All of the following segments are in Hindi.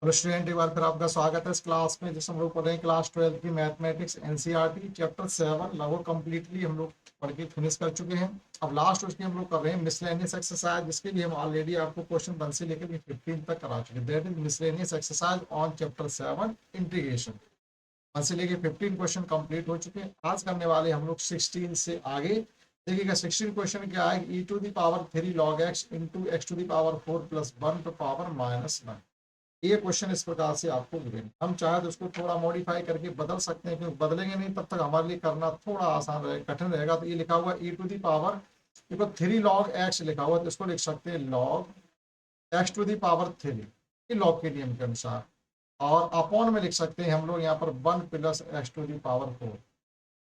हेलो स्टूडेंट, एक बार फिर आपका स्वागत है इस क्लास में जिसमें हम लोग पढ़ रहे हैं क्लास 12 की मैथमेटिक्स एनसीईआरटी चैप्टर 7 लगभग कंप्लीटली हम लोग पढ़ के फिनिश कर चुके हैं। अब लास्ट उसकी हम लोग कर रहे हैं मिसलेनियस एक्सरसाइज, जिसके भी हम ऑलरेडी आपको क्वेश्चन 1 से लेकर 15 तक करा चुके हैं। That is miscellaneous exercise on chapter 7 integration. 1 से लेकर 15 क्वेश्चन कंप्लीट हो चुके हैं। आज करने वाले हम लोग 16 से आगे। देखिएगा 16 क्वेश्चन क्या है, e to the power 3 log x into x to the power 4 plus 1 to power -1। ये क्वेश्चन इस प्रकार से आपको गिवेन, हम चाहे तो उसको थोड़ा मॉडिफाई करके बदल सकते हैं, क्योंकि बदलेंगे नहीं तब तक हमारे लिए करना थोड़ा आसान रहेगा, कठिन रहेगा। तो ये लिखा हुआ e टू दी पावर, देखो 3 log x लिखा हुआ, तो इसको लिख सकते हैं log x to the power 3, ये लॉग के नियम के अनुसार। और अपॉन में लिख सकते हैं हम लोग यहाँ पर 1 plus x to the power 4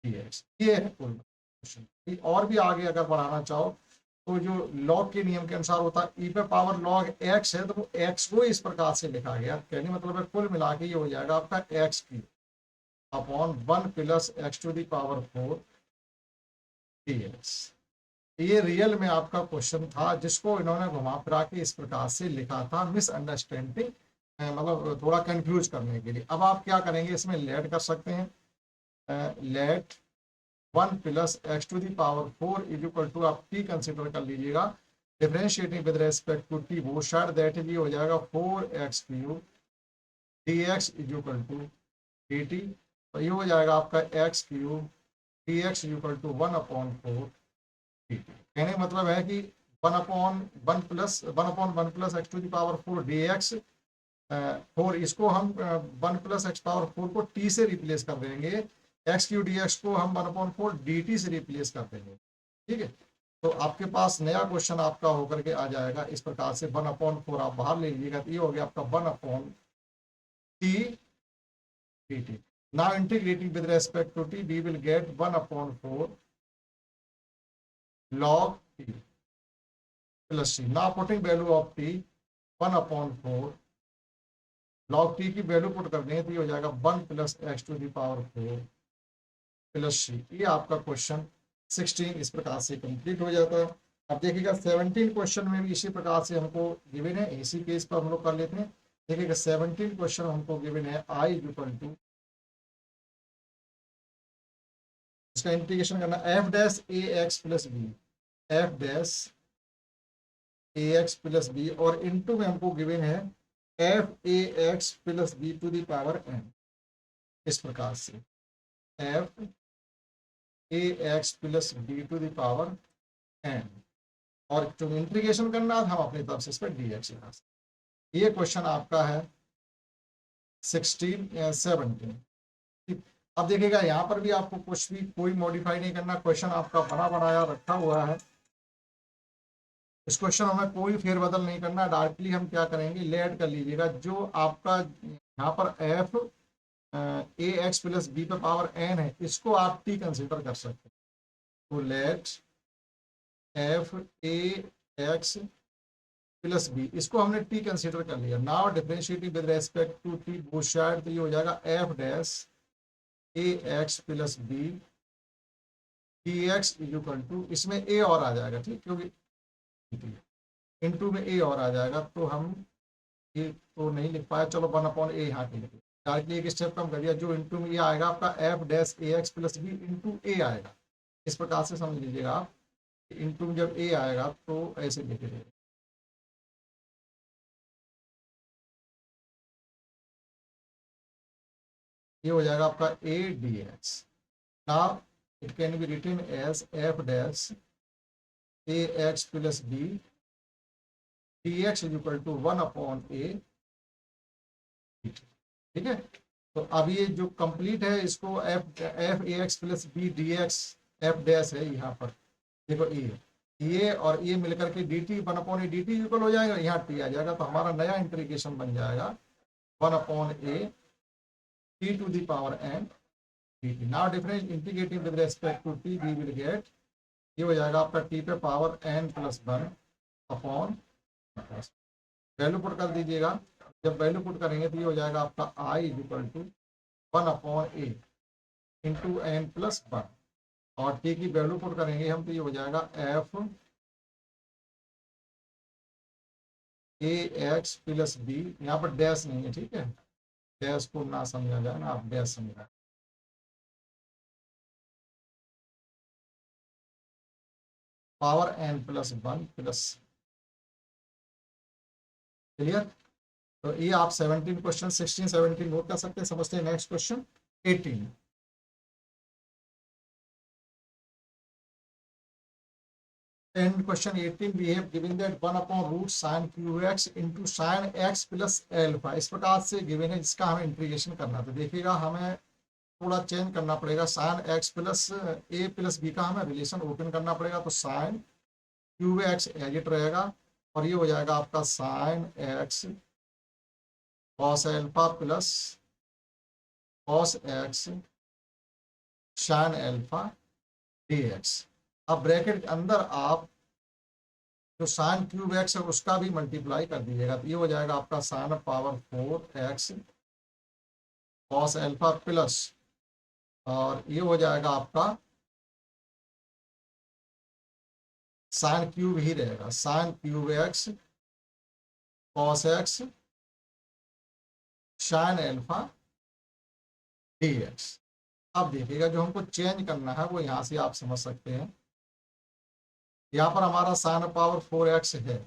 dx। ये है कुल क्वेश्चन। और भी आगे अगर बढ़ाना चाहो तो जो लॉग के नियम के अनुसार होता है, ई पे पावर लॉग एक्स है, तो वो एक्स को इस प्रकार से लिखा गया। कहने मतलब है कुल मिला के ये हो जाएगा आपका एक्स की upon 1 plus x to the power 4 dx। ये रियल में आपका क्वेश्चन था, जिसको इन्होंने घुमा फिरा के इस प्रकार से लिखा था, मिसअंडरस्टैंडिंग, मतलब थोड़ा कंफ्यूज करने के लिए। अब आप क्या करेंगे, इसमें लेट कर सकते हैं। Let 1 plus x to the power 4 is equal to, आप टी कंसिडर कर लीजिएगा, differentiating with respect to t वो शायद दैट ये हो जाएगा 4x cube d x is equal to d t. तो ये हो जाएगा आपका x cube d x is equal to 1/4 d t. कहने का मतलब है कि 1/1 plus x to the power 4 d x 4, इसको हम 1 प्लस एक्स पावर 4 को टी से रिप्लेस कर देंगे, एक्स क्यू डी एक्स को हम 1/4 डी टी से रिप्लेस कर देंगे। ठीक है, तो आपके पास नया क्वेश्चन आपका होकर के आ जाएगा इस प्रकार से। 1/4 आप बाहर ले लीजिएगा, तो ये हो गया आपका 1/t dt। Now integrating with respect to t, we will get 1/4 log t plus c। Now putting value of t 1/4 log t की वैल्यू पुट कर दें, तो ये हो जाएगा 1 plus x to the power 4 plus c। ये आपका क्वेश्चन 16 इस प्रकार से कंप्लीट हो जाता है। अब देखिएगा 17 क्वेश्चन में भी इसी प्रकार से हमको गिवन है, इसी केस पर हम लोग कर लेते हैं। देखिएगा 17 क्वेश्चन हमको गिवन है, आई इक्वल टू, इसका इंटीग्रेशन करना एफ डैश ए x plus B, F dash ए एक्स प्लस बी, और इनटू में हमको गिवन है F A x plus B to the power N. इस प्रकार से F A x plus B to the power N, और जो इंटीग्रेशन करना है हम अपनी तरफ से इस पर डी एक्स लगा सकते। ये क्वेश्चन आपका है 17। अब देखिएगा यहाँ पर भी आपको कुछ भी कोई मॉडिफाई नहीं करना, क्वेश्चन आपका बना बनाया रखा हुआ है। इस क्वेश्चन में कोई फेरबदल नहीं करना, डायरेक्टली हम क्या करेंगे, लेट कर लीजिएगा जो आपका यहाँ पर एफ ए एक्स प्लस बी पे पावर एन है, इसको आप टी कंसिडर कर सकते हैं। तो लेट एफ ए एक्स प्लस बी, इसको हमने टी कंसिडर कर लिया। Now differentiating with respect to t both side, तो ये हो जाएगा f dash A x plus b d x is equal to, इसमें ए और आ जाएगा, ठीक, क्योंकि इनटू में ए और आ जाएगा, तो हम ये तो नहीं लिख पाया, चलो 1/a यहाँ पे लिख डायरेक्टली एक स्टेप कम कर दिया। जो इनटू में ये आएगा आपका एफ डैश ए एक्स प्लस बी इंटू ए आएगा, इस प्रकार से समझ लीजिएगा आप। इनटू में जब ए आएगा तो ऐसे लिखेंगे, ये हो जाएगा आपका a d x. Now it can be written as f dash A x plus b d x is equal to 1/a। ठीक है, तो अब ये जो कंप्लीट है, इसको एफ एफ ए x plus b d x f dash है यहाँ पर, देखो ये और ये मिलकर के d t 1/a d t equal हो जाएगा, यहाँ टी आ जाएगा, तो हमारा नया इंटीग्रेशन बन जाएगा 1/a t to the power n d t. Now difference integrating with respect to t, we will get, ये हो जाएगा आपका टी पे power n plus 1 upon, value put कर दीजिएगा। जब वैल्यू पुट करेंगे तो ये हो जाएगा आपका I is equal to 1/a into N plus 1, और टी की वैल्यू पुट करेंगे हम, तो ये हो जाएगा एफ ए एक्स प्लस बी, यहाँ पर डैश नहीं है, ठीक है, डैश को ना समझा जाए ना, आप डैश समझा, power n plus one plus, clear. तो ये आप 17 क्वेश्चन 16 17 नोट कर सकते हैं। समझते हैं next question 18। And question 18 we have given that 1 upon root sin qx into sin x plus alpha, इस प्रकार से गिवन है जिसका हमें इंटीग्रेशन करना। तो देखिएगा हमें थोड़ा चेंज करना पड़ेगा, साइन एक्स प्लस ए प्लस बी का हमें रिलेशन ओपन करना पड़ेगा। तो साइन क्यू एक्स एजिट रहेगा और ये हो जाएगा आपका sine x cos alpha plus cos x sine alpha d x. अब ब्रैकेट के अंदर आप जो साइन क्यूब एक्स है उसका भी मल्टीप्लाई कर दीजिएगा। तो ये हो जाएगा आपका sine power 4x cos alpha plus, और ये हो जाएगा आपका साइन क्यूब ही रहेगा, sine cube x cos x sine alpha d x. अब देखिएगा जो हमको चेंज करना है वो यहाँ से आप समझ सकते हैं। यहाँ पर हमारा साइन पावर 4x है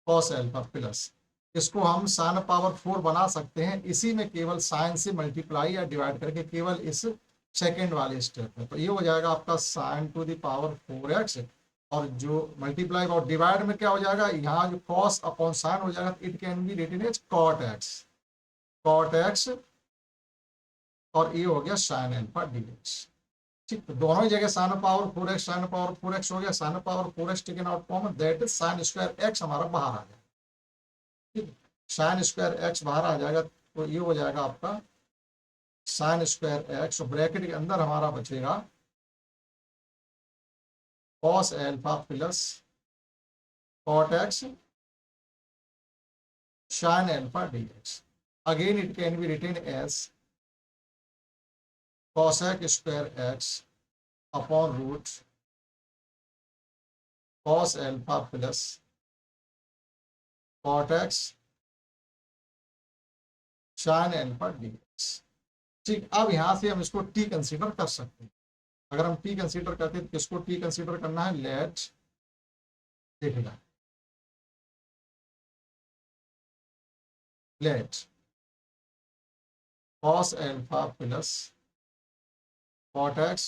कॉस एल्फा प्लस, इसको हम साइन पावर 4 बना सकते हैं इसी में, केवल साइन से मल्टीप्लाई या डिवाइड करके, केवल इस सेकेंड वाले स्टेप में। तो ये हो जाएगा आपका sign to the power 4x, और जो मल्टीप्लाई और डिवाइड में क्या हो जाएगा, यहाँ जो कॉस अपॉन साइन हो जाएगा, it can be written as cot x, और ये हो गया साइन एल्फा डी एक्स। ठीक, तो दोनों ही जगह sine power 4x sine power 4x हो गया, sine power 4x taken out common, that is sine square x हमारा बाहर आ गया। ठीक, साइन स्क्वायर एक्स बाहर आ जाएगा, तो ये हो जाएगा आपका साइन स्क्वायर एक्स, ब्रैकेट के अंदर हमारा बचेगा cos alpha plus cot x sine alpha d x. Again it can be written as cosec square x upon root cos alpha plus cot x sin alpha dx। ठीक, अब यहां से हम इसको t कंसीडर कर सकते हैं। अगर हम t कंसीडर करते हैं तो किसको t कंसीडर करना है, लेट, देखिएगा late cos alpha plus cot x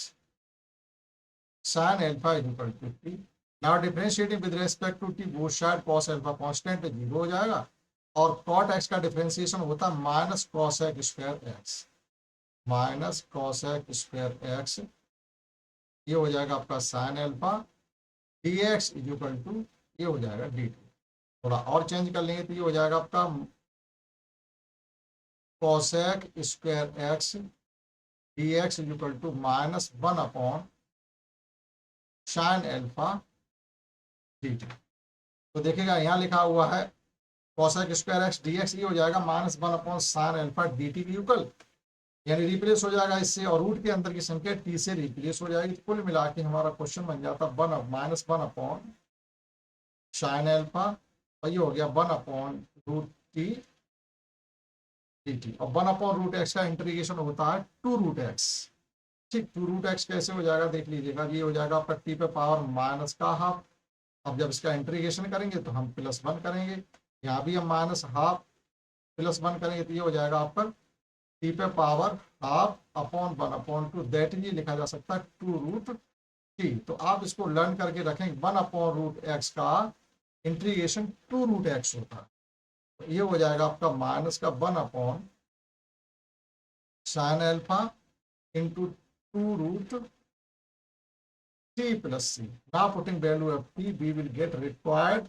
sin alpha is equal to t। now differentiating with respect to t, both side cos alpha constant है, 0 हो जाएगा, और cot x का डिफरेंशिएशन होता है minus cosec square x, minus cosec square x, ये हो जाएगा आपका sine alpha d x is equal to, ये हो जाएगा डी टी। थोड़ा और चेंज कर लेंगे तो ये हो जाएगा आपका cosec square x d x is equal to minus 1 upon sine alpha d t. तो देखिएगा यहाँ लिखा हुआ है cosec square x d x, ये हो जाएगा minus 1 upon sine alpha d t की यूकल, यानी रिप्लेस हो जाएगा इससे, और रूट के अंदर की संख्या टी से रिप्लेस हो जाएगी। तो कुल मिला के हमारा क्वेश्चन बन जाता है माइनस 1 अपॉन साइन एल्फा, और ये हो गया 1 upon root t d t, और 1 अपॉन रूट एक्स का इंटीग्रेशन होता है 2 रूट एक्स। ठीक, 2 रूट एक्स कैसे हो जाएगा देख लीजिएगा, ये हो जाएगा आपका टी पे पावर माइनस का हाफ। अब जब इसका इंटीग्रेशन करेंगे तो हम +1 करेंगे, यहाँ भी हम माइनस हाफ +1 करेंगे, तो ये हो जाएगा आपका टी पे power half upon 1 upon 2, that ये लिखा जा सकता है 2 रूट टी। तो आप इसको लर्न करके रखें, 1 अपॉन रूट एक्स का इंटीग्रेशन 2 रूट एक्स होता है। तो ये हो जाएगा आपका माइनस का 1 upon sine alpha into 2 root t plus c। Now putting value of t, we will get required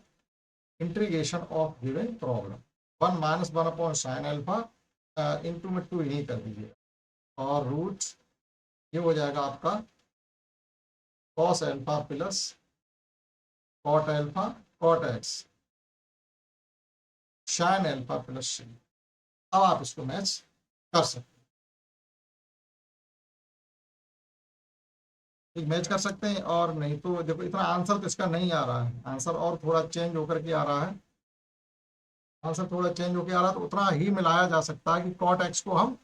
integration of given problem। 1 minus 1 upon sin alpha into में 2 यही कर दीजिएगा, और रूट ये हो जाएगा आपका cos alpha plus cot alpha cot x sin alpha plus c। अब आप इसको मैच कर सकते हैं, मैच कर सकते हैं, और नहीं तो देखो इतना आंसर तो इसका नहीं आ रहा है, आंसर और थोड़ा चेंज होकर के आ रहा है। आंसर थोड़ा चेंज होकर आ रहा है, तो उतना ही मिलाया जा सकता है कि कॉट एक्स को हम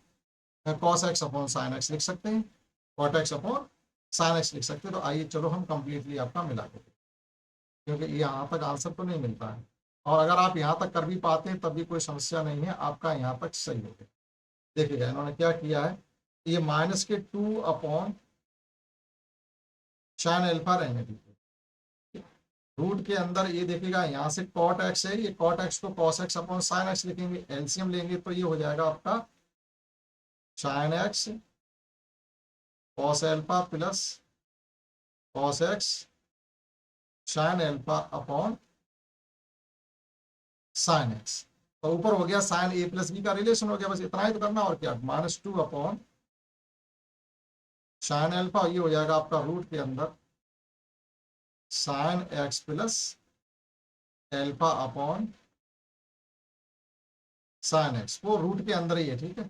cos x upon sine x लिख सकते हैं, cot x upon sine x लिख सकते हैं। तो आइए चलो हम कंप्लीटली आपका मिला के देखें, क्योंकि यहाँ तक आंसर तो नहीं मिलता है, और अगर आप यहाँ तक कर भी पाते हैं तब भी कोई समस्या नहीं है, आपका यहाँ तक सही हो गया। देखिएगा इन्होंने क्या किया है, ये माइनस के 2 अपॉन साइन एल्फा रहने दीजिए, रूट के अंदर ये देखिएगा यहाँ से कॉट एक्स है, ये कॉट एक्स को cos x upon sine x लिखेंगे, एलसीएम लेंगे तो ये हो जाएगा आपका sine x cos alpha plus cos x sine alpha upon sine x. तो ऊपर हो गया साइन ए प्लस बी का रिलेशन हो गया, बस इतना ही तो करना, और क्या, -2 अपॉन साइन एल्फा, ये हो जाएगा आपका रूट के अंदर sine x plus alpha upon sine x, वो रूट के अंदर ही है, ठीक है,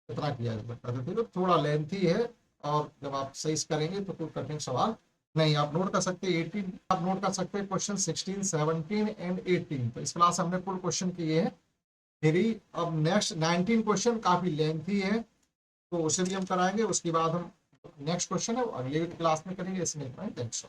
इतना किया जाता है। तो थोड़ा लेंथी है, और जब आप सही करेंगे तो कोई कठिन सवाल नहीं। आप नोट कर सकते हैं 18, आप नोट कर सकते हैं क्वेश्चन 16, 17 एंड 18। तो इस क्लास हमने कुल क्वेश्चन किए हैं 3। अब नेक्स्ट 19 क्वेश्चन काफी लेंथी है, तो उसे भी हम कराएंगे, उसके बाद हम नेक्स्ट क्वेश्चन है अगली क्लास में करेंगे। इसमें थैंक्स।